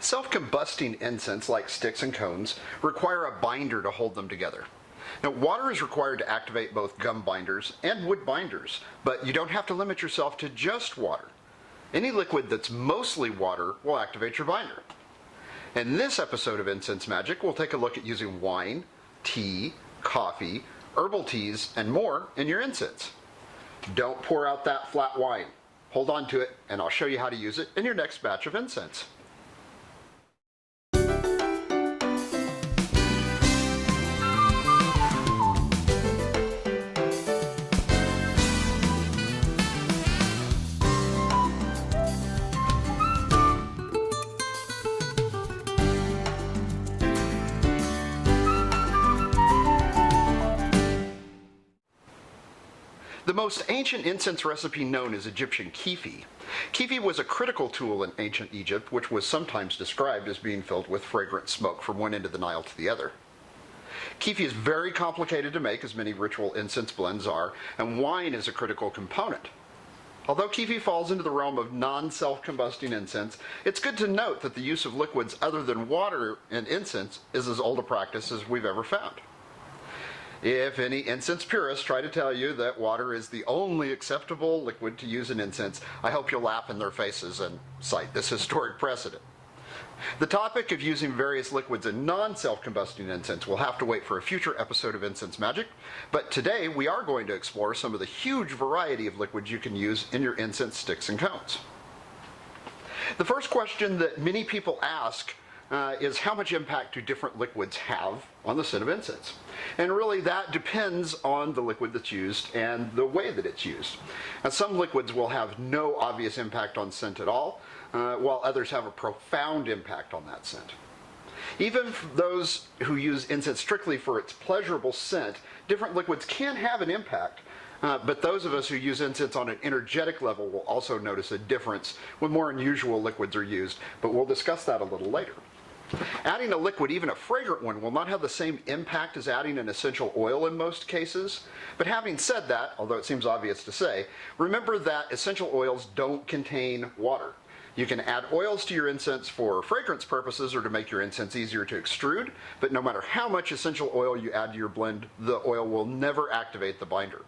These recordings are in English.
Self-combusting incense, like sticks and cones, require a binder to hold them together. Now, water is required to activate both gum binders and wood binders, but you don't have to limit yourself to just water. Any liquid that's mostly water will activate your binder. In this episode of Incense Magic, we'll take a look at using wine, tea, coffee, herbal teas, and more in your incense. Don't pour out that flat wine. Hold on to it, and I'll show you how to use it in your next batch of incense. The most ancient incense recipe known is Egyptian kefi. Kefi was a critical tool in ancient Egypt, which was sometimes described as being filled with fragrant smoke from one end of the Nile to the other. Kefi is very complicated to make, as many ritual incense blends are, and wine is a critical component. Although kefi falls into the realm of non-self-combusting incense, it's good to note that the use of liquids other than water in incense is as old a practice as we've ever found. If any incense purists try to tell you that water is the only acceptable liquid to use in incense, I hope you'll laugh in their faces and cite this historic precedent. The topic of using various liquids in non-self-combusting incense will have to wait for a future episode of Incense Magic, but today we are going to explore some of the huge variety of liquids you can use in your incense sticks and cones. The first question that many people ask is how much impact do different liquids have on the scent of incense? And really that depends on the liquid that's used and the way that it's used. And some liquids will have no obvious impact on scent at all, while others have a profound impact on that scent. Even for those who use incense strictly for its pleasurable scent, different liquids can have an impact. But those of us who use incense on an energetic level will also notice a difference when more unusual liquids are used, but we'll discuss that a little later. Adding a liquid, even a fragrant one, will not have the same impact as adding an essential oil in most cases. But having said that, although it seems obvious to say, remember that essential oils don't contain water. You can add oils to your incense for fragrance purposes or to make your incense easier to extrude, but no matter how much essential oil you add to your blend, the oil will never activate the binder.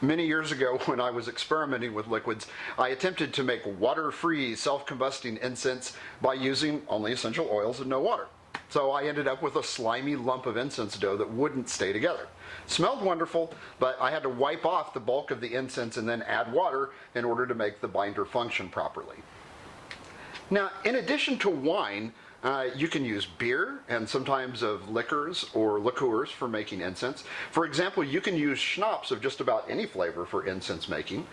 Many years ago, when I was experimenting with liquids, I attempted to make water-free, self-combusting incense by using only essential oils and no water. So I ended up with a slimy lump of incense dough that wouldn't stay together. Smelled wonderful, but I had to wipe off the bulk of the incense and then add water in order to make the binder function properly. Now, in addition to wine, you can use beer and sometimes of liquors or liqueurs for making incense. For example, you can use schnapps of just about any flavor for incense making.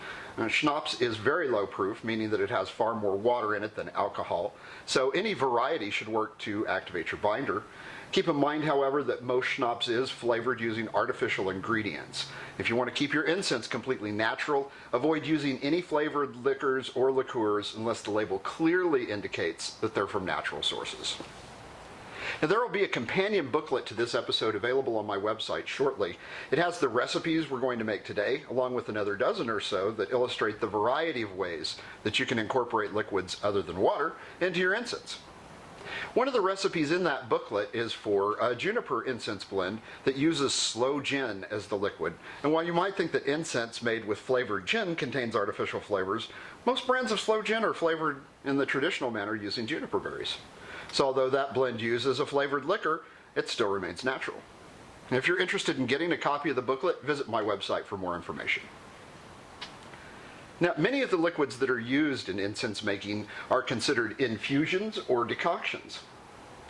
Schnapps is very low proof, meaning that it has far more water in it than alcohol. So any variety should work to activate your binder. Keep in mind, however, that most schnapps is flavored using artificial ingredients. If you want to keep your incense completely natural, avoid using any flavored liquors or liqueurs unless the label clearly indicates that they're from natural sources. Now, there will be a companion booklet to this episode available on my website shortly. It has the recipes we're going to make today, along with another dozen or so that illustrate the variety of ways that you can incorporate liquids other than water into your incense. One of the recipes in that booklet is for a juniper incense blend that uses sloe gin as the liquid. And while you might think that incense made with flavored gin contains artificial flavors, most brands of sloe gin are flavored in the traditional manner using juniper berries. So although that blend uses a flavored liquor, it still remains natural. And if you're interested in getting a copy of the booklet, visit my website for more information. Now, many of the liquids that are used in incense making are considered infusions or decoctions.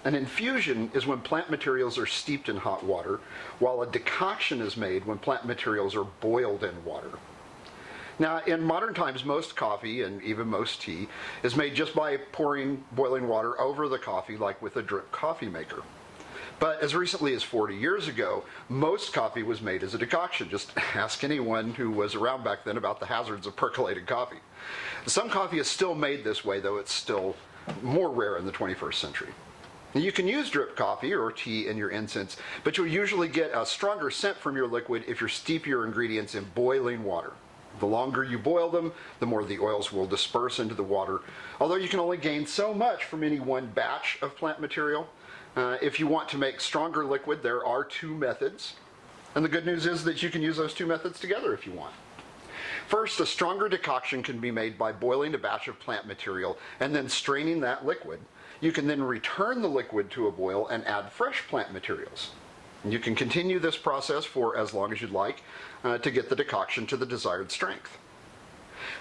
An infusion is when plant materials are steeped in hot water, while a decoction is made when plant materials are boiled in water. Now, in modern times, most coffee, and even most tea, is made just by pouring boiling water over the coffee, like with a drip coffee maker. But as recently as 40 years ago, most coffee was made as a decoction. Just ask anyone who was around back then about the hazards of percolated coffee. Some coffee is still made this way, though it's still more rare in the 21st century. You can use drip coffee or tea in your incense, but you'll usually get a stronger scent from your liquid if you steep your ingredients in boiling water. The longer you boil them, the more the oils will disperse into the water, although you can only gain so much from any one batch of plant material. If you want to make stronger liquid, there are two methods. And the good news is that you can use those two methods together if you want. First, a stronger decoction can be made by boiling a batch of plant material and then straining that liquid. You can then return the liquid to a boil and add fresh plant materials. You can continue this process for as long as you'd like to get the decoction to the desired strength.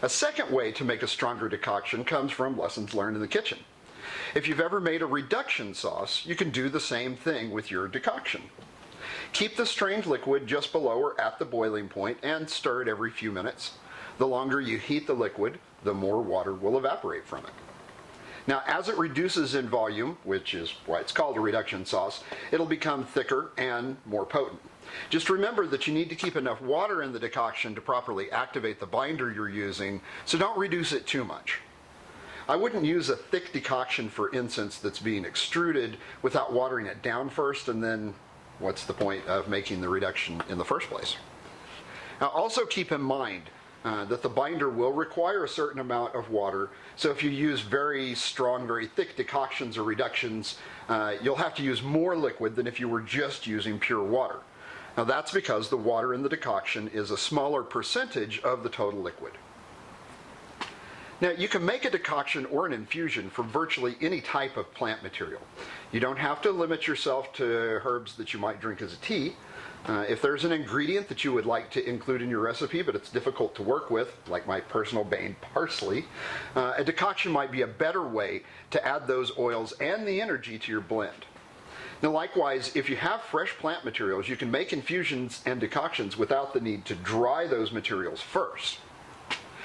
A second way to make a stronger decoction comes from lessons learned in the kitchen. If you've ever made a reduction sauce, you can do the same thing with your decoction. Keep the strained liquid just below or at the boiling point and stir it every few minutes. The longer you heat the liquid, the more water will evaporate from it. Now, as it reduces in volume, which is why it's called a reduction sauce, it'll become thicker and more potent. Just remember that you need to keep enough water in the decoction to properly activate the binder you're using, so don't reduce it too much. I wouldn't use a thick decoction for incense that's being extruded without watering it down first, and then what's the point of making the reduction in the first place? Now, also keep in mind that the binder will require a certain amount of water, so if you use very strong, very thick decoctions or reductions, you'll have to use more liquid than if you were just using pure water. Now that's because the water in the decoction is a smaller percentage of the total liquid. Now you can make a decoction or an infusion from virtually any type of plant material. You don't have to limit yourself to herbs that you might drink as a tea. If there's an ingredient that you would like to include in your recipe but it's difficult to work with, like my personal bane, parsley, a decoction might be a better way to add those oils and the energy to your blend. Now likewise, if you have fresh plant materials, you can make infusions and decoctions without the need to dry those materials first.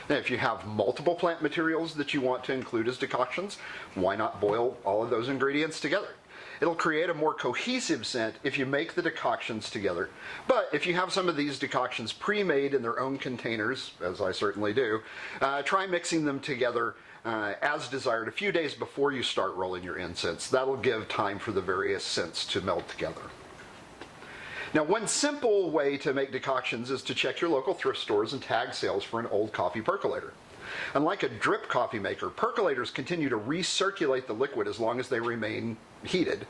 Now if you have multiple plant materials that you want to include as decoctions, why not boil all of those ingredients together? It'll create a more cohesive scent if you make the decoctions together. But if you have some of these decoctions pre-made in their own containers, as I certainly do, try mixing them together as desired a few days before you start rolling your incense. That'll give time for the various scents to meld together. Now, one simple way to make decoctions is to check your local thrift stores and tag sales for an old coffee percolator. Unlike a drip coffee maker, percolators continue to recirculate the liquid as long as they remain heated.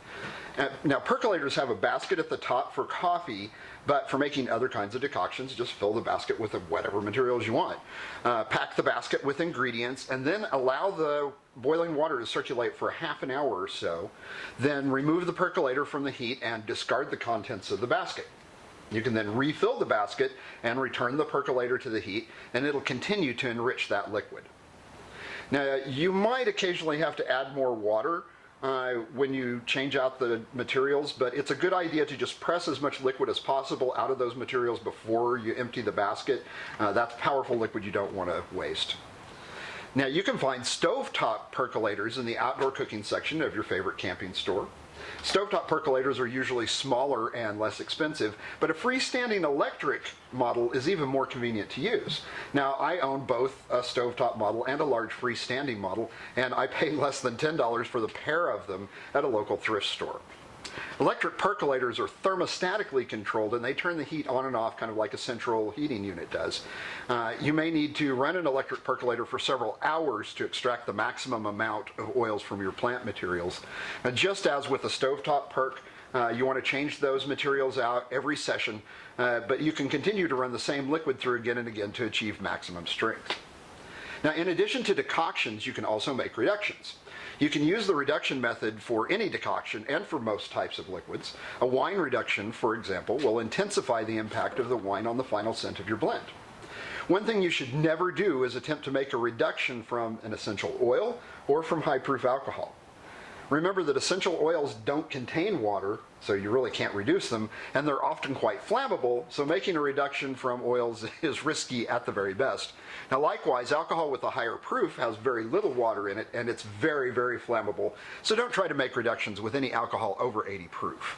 Now, percolators have a basket at the top for coffee, but for making other kinds of decoctions, just fill the basket with whatever materials you want. Pack the basket with ingredients, and then allow the boiling water to circulate for half an hour or so. Then remove the percolator from the heat and discard the contents of the basket. You can then refill the basket and return the percolator to the heat, and it'll continue to enrich that liquid. Now, you might occasionally have to add more water when you change out the materials, but it's a good idea to just press as much liquid as possible out of those materials before you empty the basket. That's powerful liquid you don't want to waste. Now, you can find stovetop percolators in the outdoor cooking section of your favorite camping store. Stovetop percolators are usually smaller and less expensive, but a freestanding electric model is even more convenient to use. Now, I own both a stovetop model and a large freestanding model, and I pay less than $10 for the pair of them at a local thrift store. Electric percolators are thermostatically controlled, and they turn the heat on and off kind of like a central heating unit does. You may need to run an electric percolator for several hours to extract the maximum amount of oils from your plant materials. And just as with a stovetop perk, you want to change those materials out every session, but you can continue to run the same liquid through again and again to achieve maximum strength. Now, in addition to decoctions, you can also make reductions. You can use the reduction method for any decoction and for most types of liquids. A wine reduction, for example, will intensify the impact of the wine on the final scent of your blend. One thing you should never do is attempt to make a reduction from an essential oil or from high-proof alcohol. Remember that essential oils don't contain water, so you really can't reduce them, and they're often quite flammable, so making a reduction from oils is risky at the very best. Now likewise, alcohol with a higher proof has very little water in it, and it's very, very flammable, so don't try to make reductions with any alcohol over 80 proof.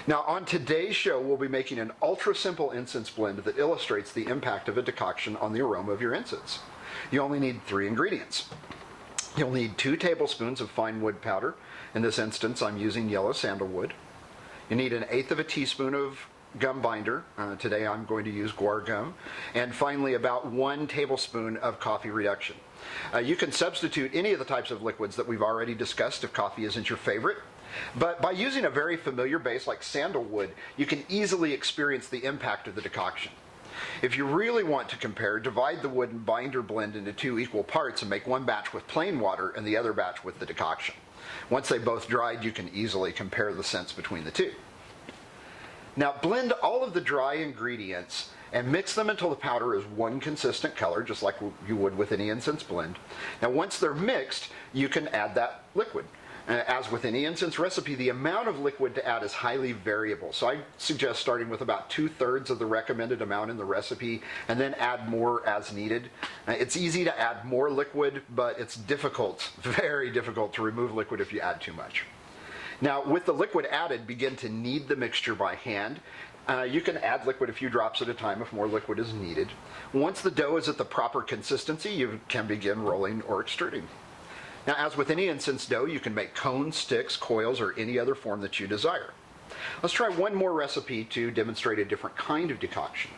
Now on today's show, we'll be making an ultra-simple incense blend that illustrates the impact of a decoction on the aroma of your incense. You only need 3 ingredients. You'll need 2 tablespoons of fine wood powder. In this instance, I'm using yellow sandalwood. You need 1/8 of a teaspoon of gum binder. Today I'm going to use guar gum. And finally, about 1 tablespoon of coffee reduction. You can substitute any of the types of liquids that we've already discussed if coffee isn't your favorite. But by using a very familiar base like sandalwood, you can easily experience the impact of the decoction. If you really want to compare, divide the wood and binder blend into 2 equal parts and make one batch with plain water and the other batch with the decoction. Once they both dried, you can easily compare the scents between the two. Now blend all of the dry ingredients and mix them until the powder is one consistent color, just like you would with any incense blend. Now once they're mixed, you can add that liquid. As with any incense recipe, the amount of liquid to add is highly variable. So I suggest starting with about 2/3 of the recommended amount in the recipe and then add more as needed. It's easy to add more liquid, but it's difficult, very difficult to remove liquid if you add too much. Now with the liquid added, begin to knead the mixture by hand. You can add liquid a few drops at a time if more liquid is needed. Once the dough is at the proper consistency, you can begin rolling or extruding. Now, as with any incense dough, you can make cones, sticks, coils, or any other form that you desire. Let's try one more recipe to demonstrate a different kind of decoction.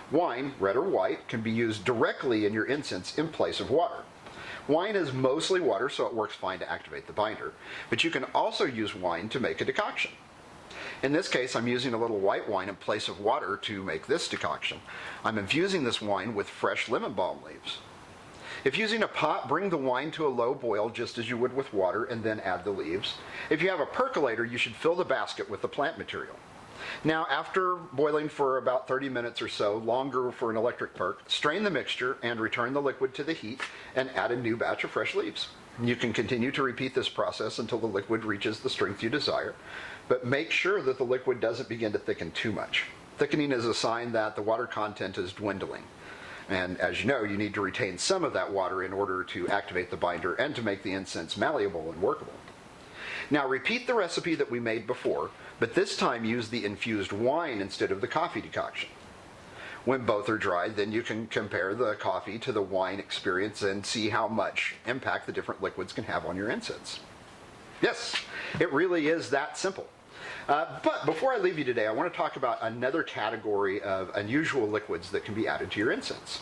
Wine, red or white, can be used directly in your incense in place of water. Wine is mostly water, so it works fine to activate the binder, but you can also use wine to make a decoction. In this case, I'm using a little white wine in place of water to make this decoction. I'm infusing this wine with fresh lemon balm leaves. If using a pot, bring the wine to a low boil just as you would with water and then add the leaves. If you have a percolator, you should fill the basket with the plant material. Now, after boiling for about 30 minutes or so, longer for an electric perk, strain the mixture and return the liquid to the heat and add a new batch of fresh leaves. You can continue to repeat this process until the liquid reaches the strength you desire, but make sure that the liquid doesn't begin to thicken too much. Thickening is a sign that the water content is dwindling. And as you know, you need to retain some of that water in order to activate the binder and to make the incense malleable and workable. Now repeat the recipe that we made before, but this time use the infused wine instead of the coffee decoction. When both are dried, then you can compare the coffee to the wine experience and see how much impact the different liquids can have on your incense. Yes, it really is that simple. But before I leave you today, I want to talk about another category of unusual liquids that can be added to your incense.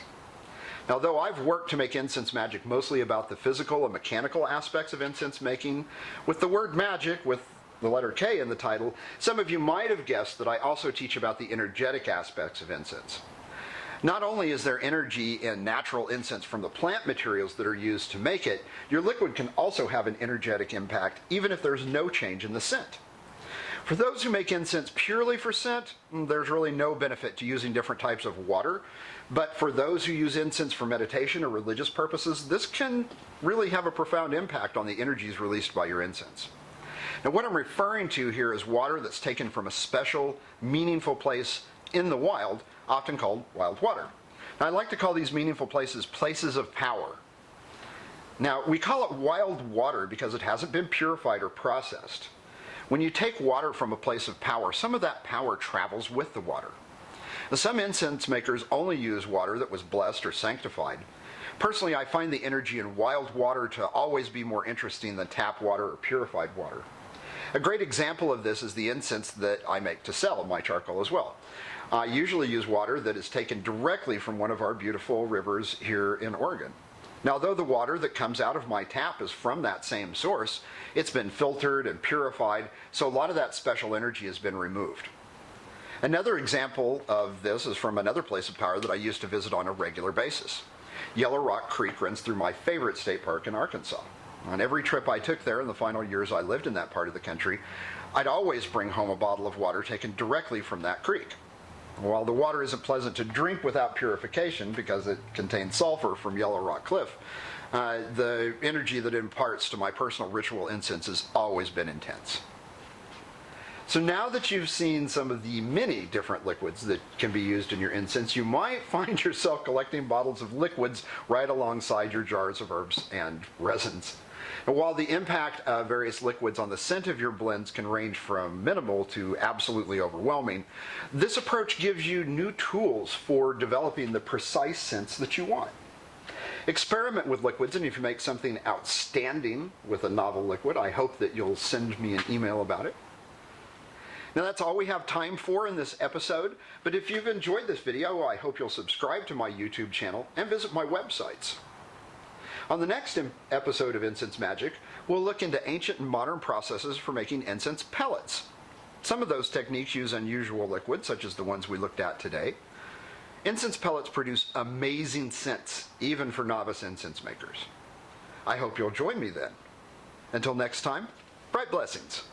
Now, though I've worked to make Incense Magick mostly about the physical and mechanical aspects of incense making, with the word magic, with the letter K in the title, some of you might have guessed that I also teach about the energetic aspects of incense. Not only is there energy in natural incense from the plant materials that are used to make it, your liquid can also have an energetic impact even if there's no change in the scent. For those who make incense purely for scent, there's really no benefit to using different types of water. But for those who use incense for meditation or religious purposes, this can really have a profound impact on the energies released by your incense. Now, what I'm referring to here is water that's taken from a special, meaningful place in the wild, often called wild water. Now, I like to call these meaningful places places of power. Now, we call it wild water because it hasn't been purified or processed. When you take water from a place of power, some of that power travels with the water. Now, some incense makers only use water that was blessed or sanctified. Personally, I find the energy in wild water to always be more interesting than tap water or purified water. A great example of this is the incense that I make to sell, my charcoal as well. I usually use water that is taken directly from one of our beautiful rivers here in Oregon. Now, though the water that comes out of my tap is from that same source, it's been filtered and purified, so a lot of that special energy has been removed. Another example of this is from another place of power that I used to visit on a regular basis. Yellow Rock Creek runs through my favorite state park in Arkansas. On every trip I took there in the final years I lived in that part of the country, I'd always bring home a bottle of water taken directly from that creek. While the water isn't pleasant to drink without purification because it contains sulfur from Yellow Rock Cliff, the energy that it imparts to my personal ritual incense has always been intense. So now that you've seen some of the many different liquids that can be used in your incense, you might find yourself collecting bottles of liquids right alongside your jars of herbs and resins. And while the impact of various liquids on the scent of your blends can range from minimal to absolutely overwhelming, this approach gives you new tools for developing the precise scents that you want. Experiment with liquids, and if you make something outstanding with a novel liquid, I hope that you'll send me an email about it. Now that's all we have time for in this episode, but if you've enjoyed this video, I hope you'll subscribe to my YouTube channel and visit my websites. On the next episode of Incense Magic, we'll look into ancient and modern processes for making incense pellets. Some of those techniques use unusual liquids, such as the ones we looked at today. Incense pellets produce amazing scents, even for novice incense makers. I hope you'll join me then. Until next time, bright blessings.